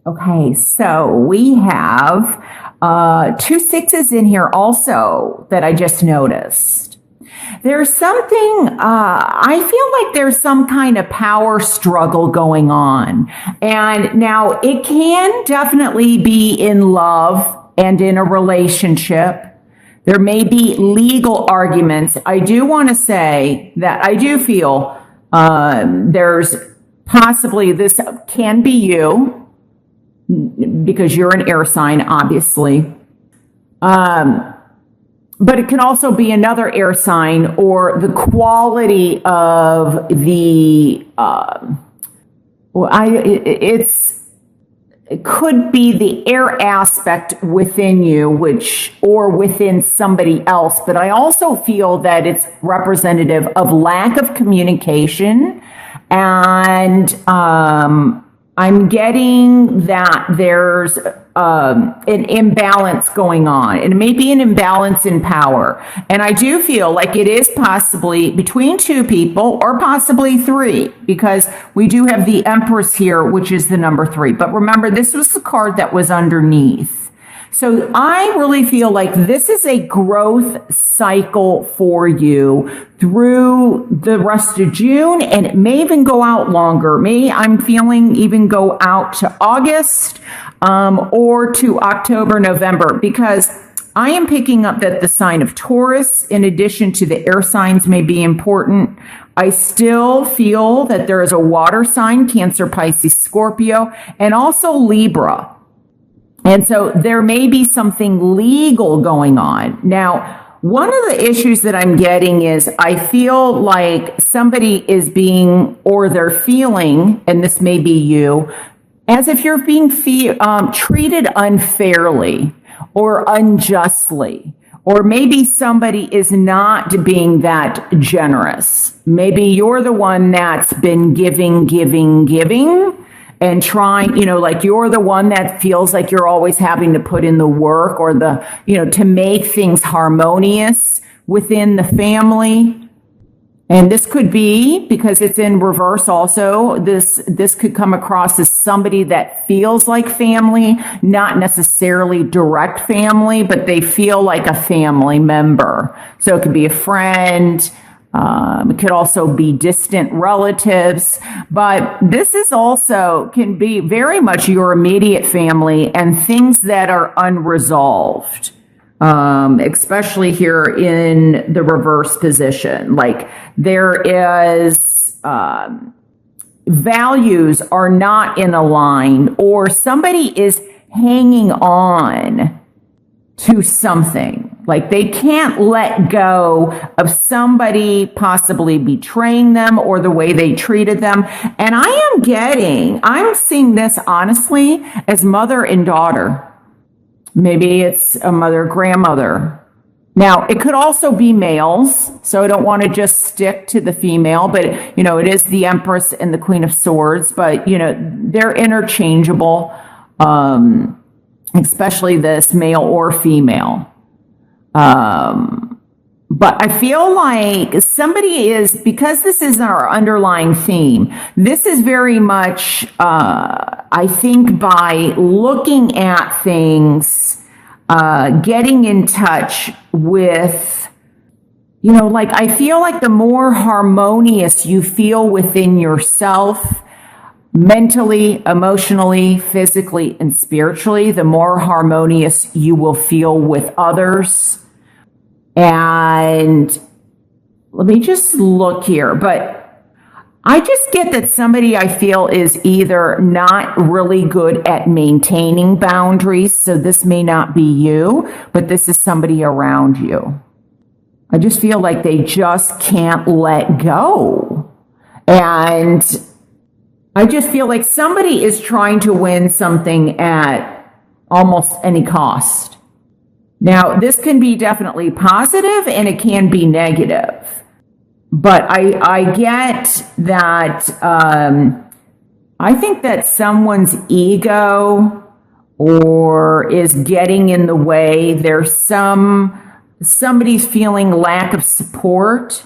Okay, so we have two sixes in here also that I just noticed. There's something, I feel like there's some kind of power struggle going on. And now it can definitely be in love and in a relationship. There may be legal arguments. I do want to say that I do feel there's possibly, this can be you, because you're an air sign, obviously. But it can also be another air sign, or the quality of the, it could be the air aspect within you, or within somebody else. But I also feel that it's representative of lack of communication, and I'm getting that there's an imbalance going on, and it may be an imbalance in power. And I do feel like it is possibly between two people, or possibly three, because we do have the Empress here, which is the number 3. But remember, this was the card that was underneath. So I really feel like this is a growth cycle for you through the rest of June, and it may even go out longer. I'm feeling even go out to August, or to October, November, because I am picking up that the sign of Taurus, in addition to the air signs, may be important. I still feel that there is a water sign, Cancer, Pisces, Scorpio, and also Libra. And so there may be something legal going on. Now, one of the issues that I'm getting is I feel like somebody is being, or they're feeling, and this may be you, as if you're being treated unfairly or unjustly. Or maybe somebody is not being that generous. Maybe you're the one that's been giving, and trying, like you're the one that feels like you're always having to put in the work, or to make things harmonious within the family. And this could be, because it's in reverse also, this could come across as somebody that feels like family, not necessarily direct family, but they feel like a family member. So it could be a friend. It could also be distant relatives, but this is also can be very much your immediate family and things that are unresolved, especially here in the reverse position. Like there is, values are not in a line, or somebody is hanging on to something. Like they can't let go of somebody possibly betraying them, or the way they treated them. And I'm seeing this honestly as mother and daughter. Maybe it's a mother, grandmother. Now, it could also be males, so I don't want to just stick to the female, but it is the Empress and the Queen of Swords, but they're interchangeable, especially this male or female. But I feel like somebody is, because this is our underlying theme, this is very much, I think by looking at things, getting in touch with, like I feel like the more harmonious you feel within yourself, mentally, emotionally, physically, and spiritually, the more harmonious you will feel with others. And let me just look here, but I just get that somebody I feel is either not really good at maintaining boundaries, so this may not be you, but this is somebody around you. I just feel like they just can't let go. And I just feel like somebody is trying to win something at almost any cost. Now, this can be definitely positive and it can be negative. But I get that, I think that someone's ego or is getting in the way. There's somebody's feeling lack of support.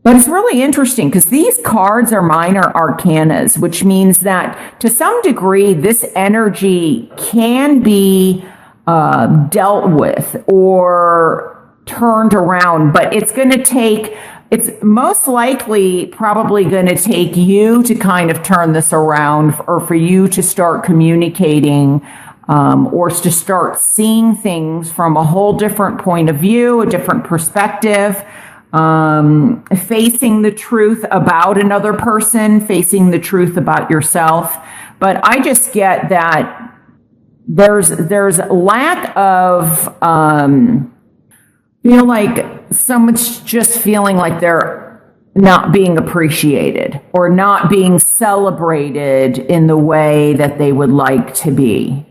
But it's really interesting because these cards are minor arcanas, which means that to some degree, this energy can be dealt with or turned around, but it's most likely probably going to take you to kind of turn this around, or for you to start communicating or to start seeing things from a whole different point of view, a different perspective. Facing the truth about another person, facing the truth about yourself. But I just get that there's lack of, feel like someone's just feeling like they're not being appreciated or not being celebrated in the way that they would like to be.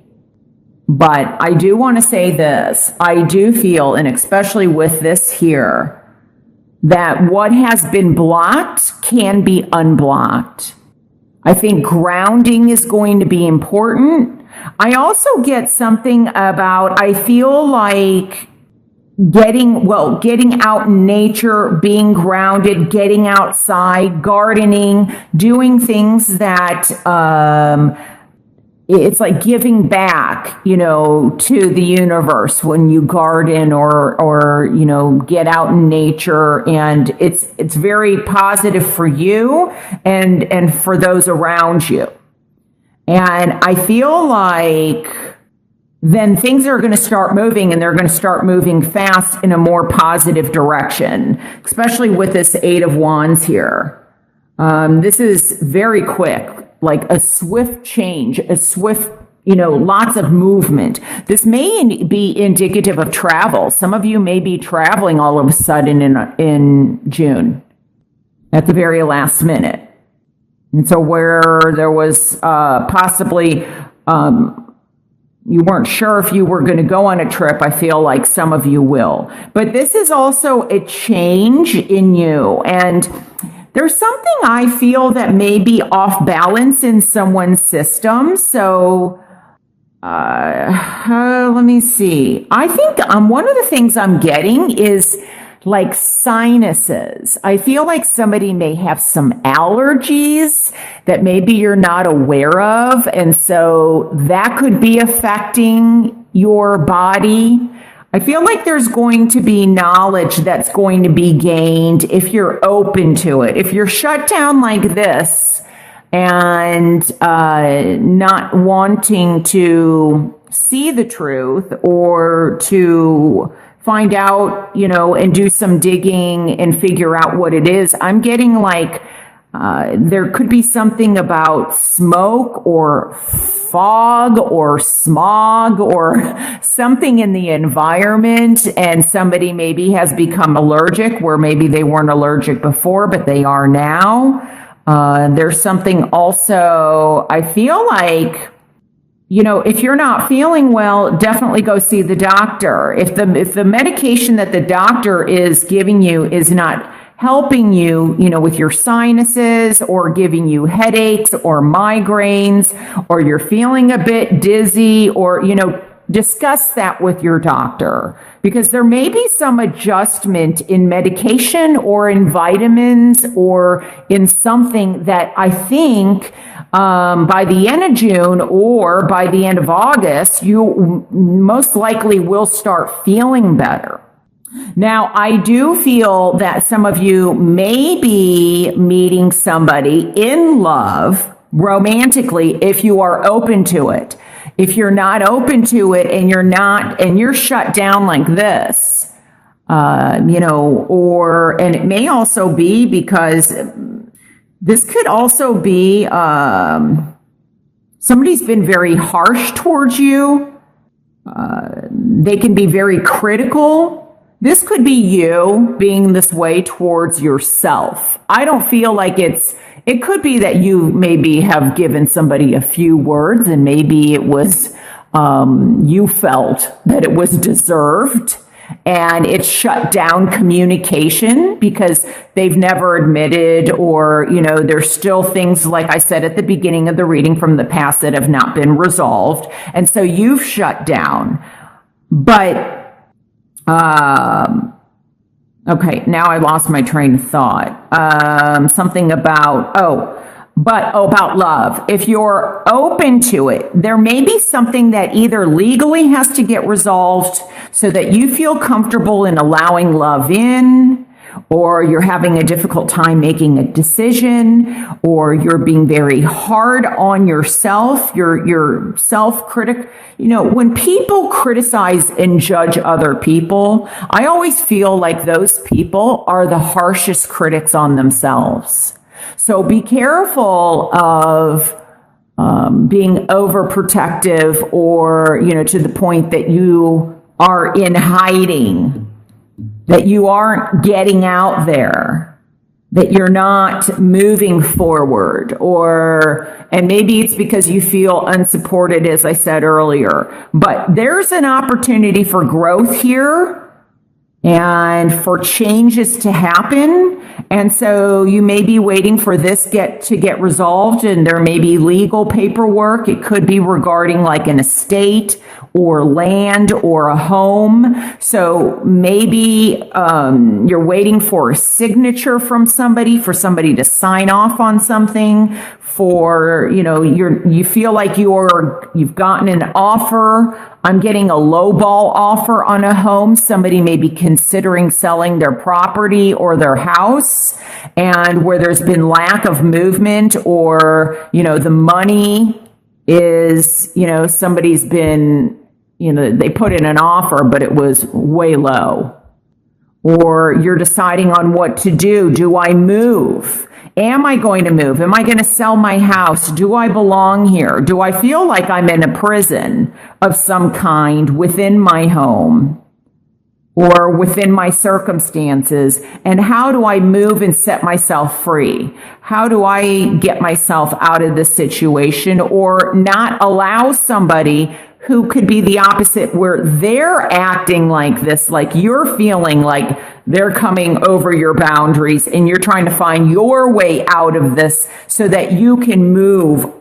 But I do want to say this. I do feel, and especially with this here, that what has been blocked can be unblocked. I think grounding is going to be important. I also get something about, I feel like getting out in nature, being grounded, getting outside, gardening, doing things that, it's like giving back, to the universe when you garden or get out in nature, and it's very positive for you and for those around you. And I feel like then things are going to start moving, and they're going to start moving fast in a more positive direction, especially with this Eight of Wands here. This is very quick. Like a swift change, lots of movement. This may be indicative of travel. Some of you may be traveling all of a sudden in June at the very last minute. And so where there was possibly, you weren't sure if you were going to go on a trip, I feel like some of you will. But this is also a change in you. And there's something I feel that may be off balance in someone's system. So let me see. I think one of the things I'm getting is like sinuses. I feel like somebody may have some allergies that maybe you're not aware of. And so that could be affecting your body. I feel like there's going to be knowledge that's going to be gained if you're open to it. If you're shut down like this and not wanting to see the truth or to find out, and do some digging and figure out what it is, I'm getting like there could be something about smoke or fog or smog or something in the environment, and somebody maybe has become allergic where maybe they weren't allergic before, but they are now. There's something also, I feel like, if you're not feeling well, definitely go see the doctor. If the medication that the doctor is giving you is not helping you, with your sinuses or giving you headaches or migraines, or you're feeling a bit dizzy, or, discuss that with your doctor, because there may be some adjustment in medication or in vitamins or in something that I think by the end of June or by the end of August, you most likely will start feeling better. Now, I do feel that some of you may be meeting somebody in love romantically if you are open to it. If you're not open to it and you're shut down like this, and it may also be because this could also be somebody's been very harsh towards you. They can be very critical. This could be you being this way towards yourself. I don't feel like it could be that you maybe have given somebody a few words and maybe it was, you felt that it was deserved and it shut down communication because they've never admitted, or, there's still things, like I said at the beginning of the reading, from the past that have not been resolved. And so you've shut down. But Okay, now I lost my train of thought. Something about, about love. If you're open to it, there may be something that either legally has to get resolved so that you feel comfortable in allowing love in, or you're having a difficult time making a decision, or you're being very hard on yourself, you're self-critic. You know, when people criticize and judge other people, I always feel like those people are the harshest critics on themselves. So be careful of being overprotective, or, you know, to the point that you are in hiding, that you aren't getting out there, that you're not moving forward, and maybe it's because you feel unsupported, as I said earlier. But there's an opportunity for growth here and for changes to happen. And so you may be waiting for this to get resolved, and there may be legal paperwork. It could be regarding like an estate or land or a home. So maybe you're waiting for a signature from somebody, for somebody to sign off on something, for, you know, you feel like you've gotten an offer. I'm getting a lowball offer on a home. Somebody may be considering selling their property or their house, and where there's been lack of movement, or, you know, the money is, you know, somebody's been, you know, they put in an offer, but it was way low. Or you're deciding on what to do. Do I move? Am I going to move? Am I going to sell my house? Do I belong here? Do I feel like I'm in a prison of some kind within my home or within my circumstances? And how do I move and set myself free? How do I get myself out of this situation, or not allow somebody who could be the opposite, where they're acting like this, like you're feeling like they're coming over your boundaries, and you're trying to find your way out of this so that you can move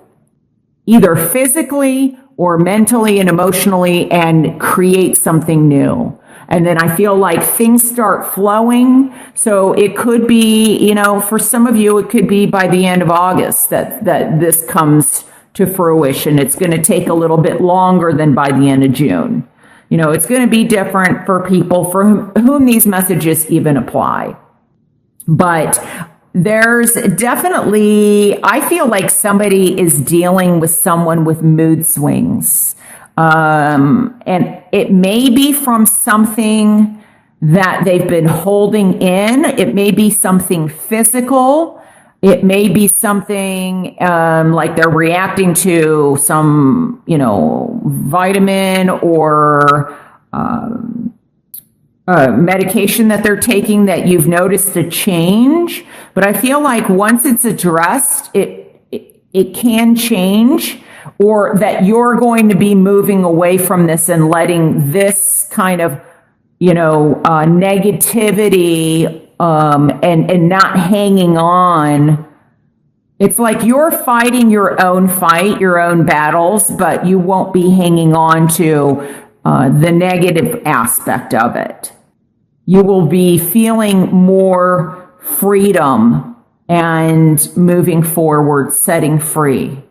either physically or mentally and emotionally and create something new. And then I feel like things start flowing. So it could be, you know, for some of you, it could be by the end of August that this comes to fruition. It's going to take a little bit longer than by the end of June. You know, it's going to be different for people for whom these messages even apply. But there's definitely, I feel like somebody is dealing with someone with mood swings. And it may be from something that they've been holding in. It may be something physical. It may be something like they're reacting to some, you know, vitamin or medication that they're taking that you've noticed a change. But I feel like once it's addressed, it can change, or that you're going to be moving away from this and letting this kind of, you know, negativity and not hanging on. It's like you're fighting your own fight, your own battles, but you won't be hanging on to the negative aspect of it. You will be feeling more freedom and moving forward, setting free.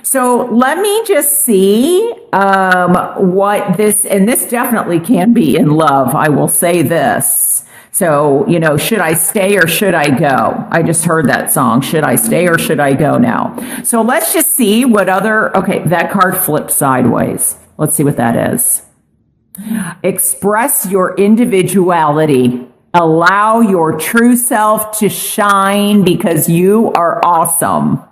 So let me just see what this, and this definitely can be in love, I will say this. So, you know, should I stay or should I go? I just heard that song. Should I stay or should I go now? So let's just see what other, okay, that card flipped sideways. Let's see what that is. Express your individuality. Allow your true self to shine because you are awesome.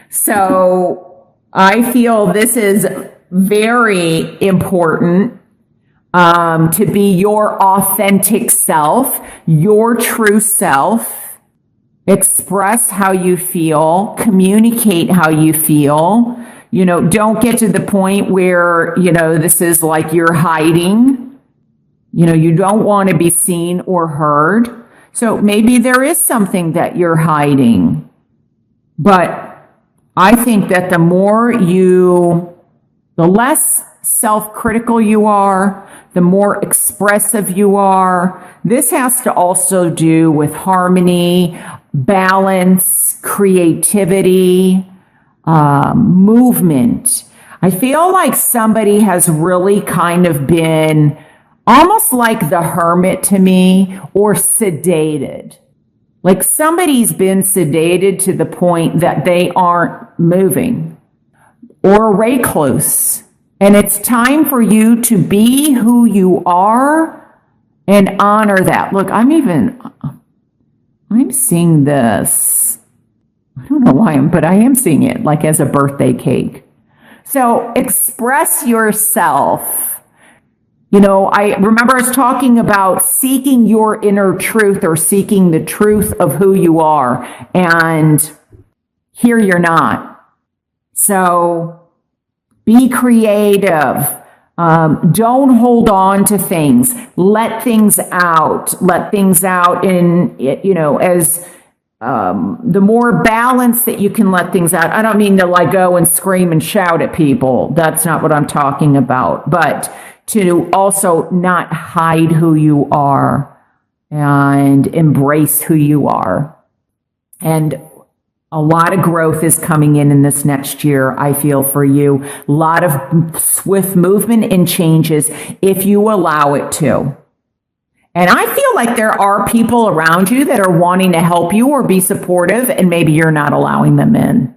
So I feel this is very important. To be your authentic self, your true self, express how you feel, communicate how you feel. You know, don't get to the point where, you know, this is like you're hiding. You know, you don't want to be seen or heard. So maybe there is something that you're hiding. But I think that the less self-critical you are, the more expressive you are. This has to also do with harmony, balance, creativity, movement. I feel like somebody has really kind of been almost like the hermit to me, or sedated. Like somebody's been sedated to the point that they aren't moving, or a recluse. And it's time for you to be who you are and honor that. Look, I'm seeing this. I don't know why but I am seeing it like as a birthday cake. So express yourself. You know, I remember us talking about seeking your inner truth, or seeking the truth of who you are. And here you're not. So be creative. Don't hold on to things. Let things out. Let things out in, as the more balance that you can let things out. I don't mean to like go and scream and shout at people. That's not what I'm talking about. But to also not hide who you are and embrace who you are. And a lot of growth is coming in this next year, I feel, for you. A lot of swift movement and changes if you allow it to. And I feel like there are people around you that are wanting to help you or be supportive, and maybe you're not allowing them in.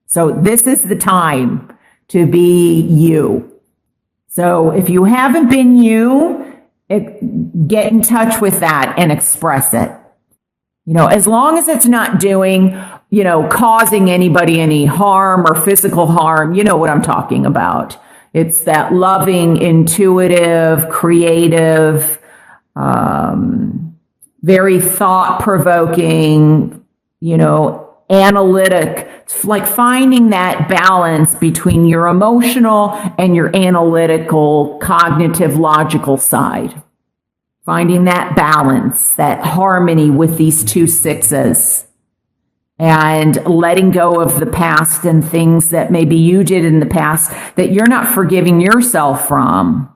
So this is the time to be you. So if you haven't been you, get in touch with that and express it. As long as it's not doing, causing anybody any harm or physical harm, you know what I'm talking about. It's that loving, intuitive, creative, very thought-provoking, analytic. It's like finding that balance between your emotional and your analytical, cognitive, logical side. Finding that balance, that harmony with these two sixes, and letting go of the past and things that maybe you did in the past that you're not forgiving yourself from.